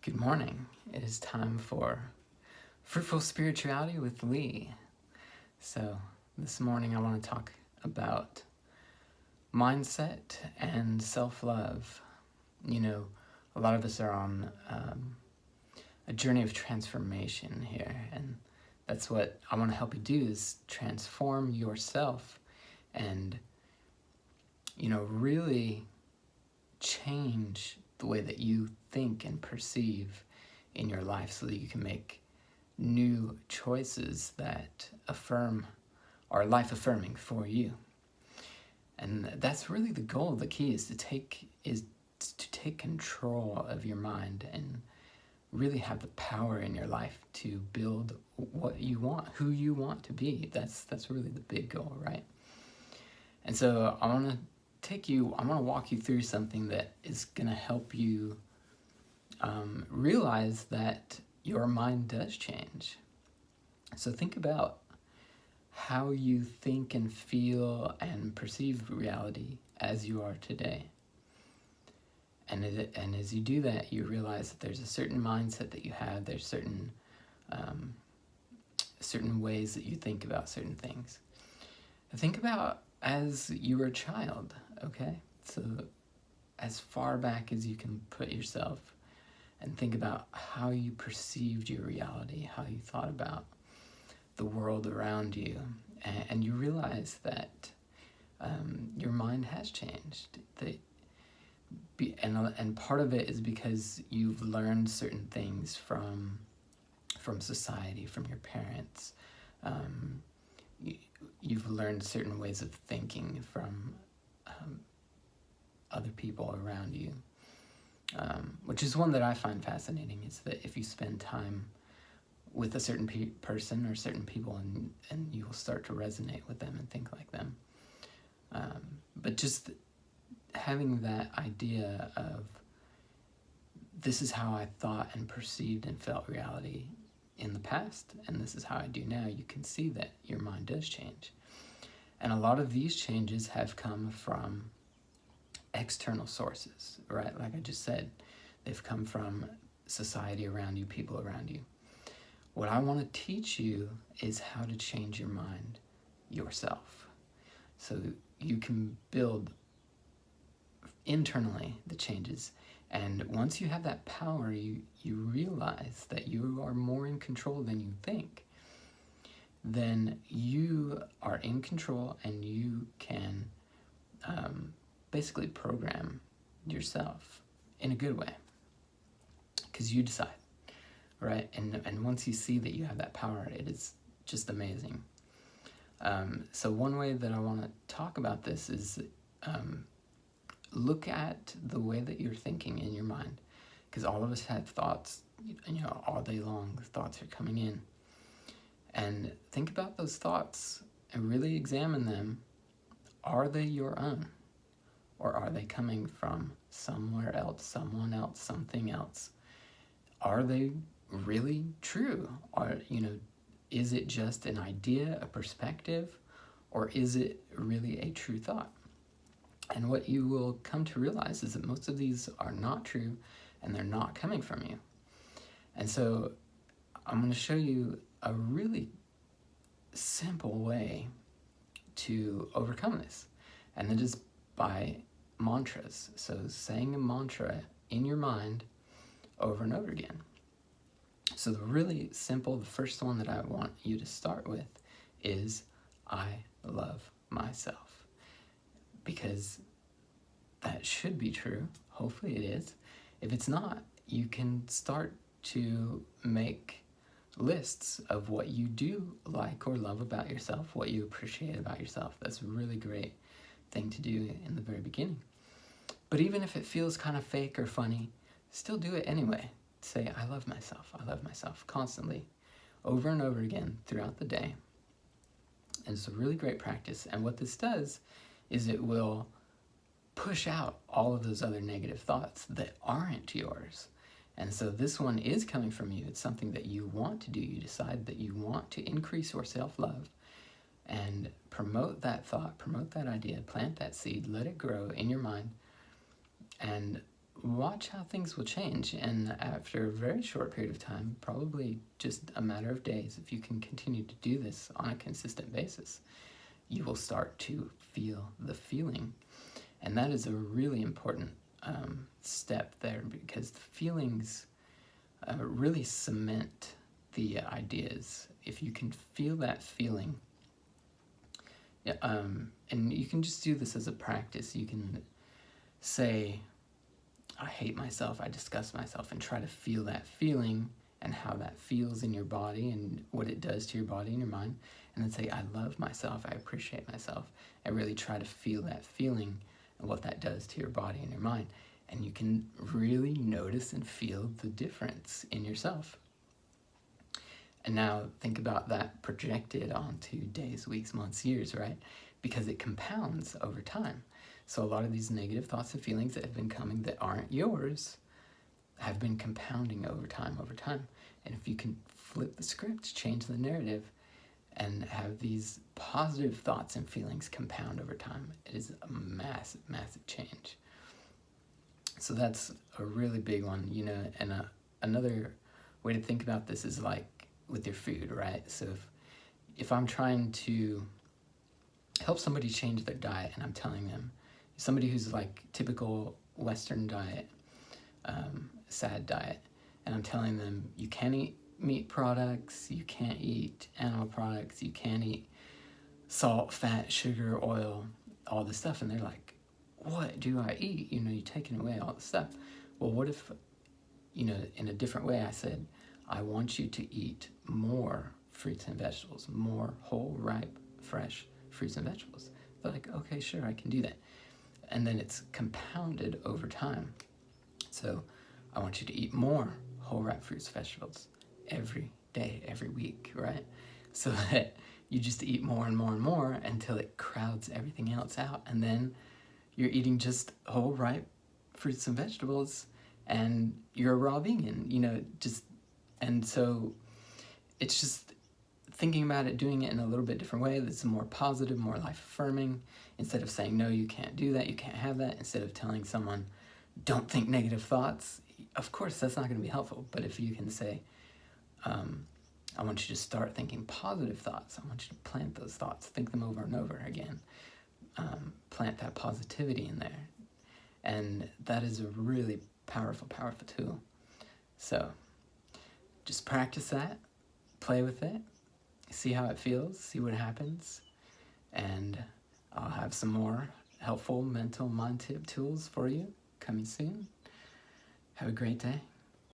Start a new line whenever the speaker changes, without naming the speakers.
Good morning. It is time for Fruitful Spirituality with Lee. So, this morning I want to talk about mindset and self-love. You know, a lot of us are on a journey of transformation here, and that's what I want to help you do is transform yourself and, really change the way that you think and perceive in your life so that you can make new choices that are life affirming for you. And that's really the goal. The key is to take control of your mind and really have the power in your life to build what you want, who you want to be. That's really the big goal, right? And so I want to walk you through something that is going to help you realize that your mind does change. So think about how you think and feel and perceive reality as you are today. And as you do that, you realize that there's a certain mindset that you have. There's certain ways that you think about certain things. Think about as you were a child, okay? So as far back as you can put yourself and think about how you perceived your reality, how you thought about the world around you, and you realize that your mind has changed. And part of it is because you've learned certain things from society, from your parents. You've learned certain ways of thinking from other people around you, which is one that I find fascinating, is that if you spend time with a certain person or certain people, and you will start to resonate with them and think like them. But just having that idea of this is how I thought and perceived and felt reality in the past, and this is how I do now, you can see that your mind does change. And a lot of these changes have come from external sources, right? Like I just said, they've come from society around you, people around you. What I want to teach you is how to change your mind yourself, so you can build internally the changes. And once you have that power, you realize that you are more in control than you think. Then you are in control, and you can basically program yourself in a good way, because you decide, right? And once you see that you have that power, it is just amazing. So one way that I want to talk about this is look at the way that you're thinking in your mind, because all of us have thoughts, all day long. The thoughts are coming in, and think about those thoughts and really examine them. Are they your own, or are they coming from somewhere else, someone else, something else? Are they really true? Or, is it just an idea, a perspective, or is it really a true thought? And what you will come to realize is that most of these are not true, and they're not coming from you. And so I'm going to show you a really simple way to overcome this, and it is by mantras. So saying a mantra in your mind over and over again. So the really simple, the first one that I want you to start with is, I love myself. Because that should be true. Hopefully it is. If it's not, you can start to make lists of what you do like or love about yourself, what you appreciate about yourself. That's a really great thing to do in the very beginning. But even if it feels kind of fake or funny, still do it anyway. Say, I love myself constantly, over and over again throughout the day. And it's a really great practice. And what this does is it will push out all of those other negative thoughts that aren't yours. And so this one is coming from you. It's something that you want to do. You decide that you want to increase your self-love and promote that thought, promote that idea, plant that seed, let it grow in your mind. And watch how things will change. And after a very short period of time, probably just a matter of days, if you can continue to do this on a consistent basis, you will start to feel the feeling. And that is a really important step there, because the feelings really cement the ideas. If you can feel that feeling, and you can just do this as a practice. You can say, I hate myself, I disgust myself, and try to feel that feeling and how that feels in your body and what it does to your body and your mind. And then say, I love myself, I appreciate myself. And really try to feel that feeling and what that does to your body and your mind. And you can really notice and feel the difference in yourself. And now think about that projected onto days, weeks, months, years, right? Because it compounds over time. So a lot of these negative thoughts and feelings that have been coming that aren't yours have been compounding over time. And if you can flip the script, change the narrative, and have these positive thoughts and feelings compound over time, it is a massive, massive change. So that's a really big one, and another way to think about this is like with your food, right? So if I'm trying to help somebody change their diet, and I'm telling them, somebody who's like typical Western diet, SAD diet, and I'm telling them, you can't eat meat products, you can't eat animal products, you can't eat salt, fat, sugar, oil, all this stuff, and they're like, what do I eat? You're taking away all this stuff. Well, what if, in a different way, I said, I want you to eat more fruits and vegetables, more whole, ripe, fresh fruits and vegetables. They're like, okay, sure, I can do that. And then it's compounded over time. So I want you to eat more whole, ripe fruits and vegetables every day, every week, right? So that you just eat more and more and more until it crowds everything else out. And then you're eating just whole, ripe fruits and vegetables, and you're a raw vegan, and so it's just thinking about it, doing it in a little bit different way that's more positive, more life-affirming. Instead of saying, no, you can't do that, you can't have that, instead of telling someone, don't think negative thoughts, of course, that's not going to be helpful. But if you can say, I want you to start thinking positive thoughts, I want you to plant those thoughts, think them over and over again, plant that positivity in there. And that is a really powerful, powerful tool. So just practice that, play with it, see how it feels, see what happens, and I'll have some more helpful mental mind tip tools for you coming soon. Have a great day.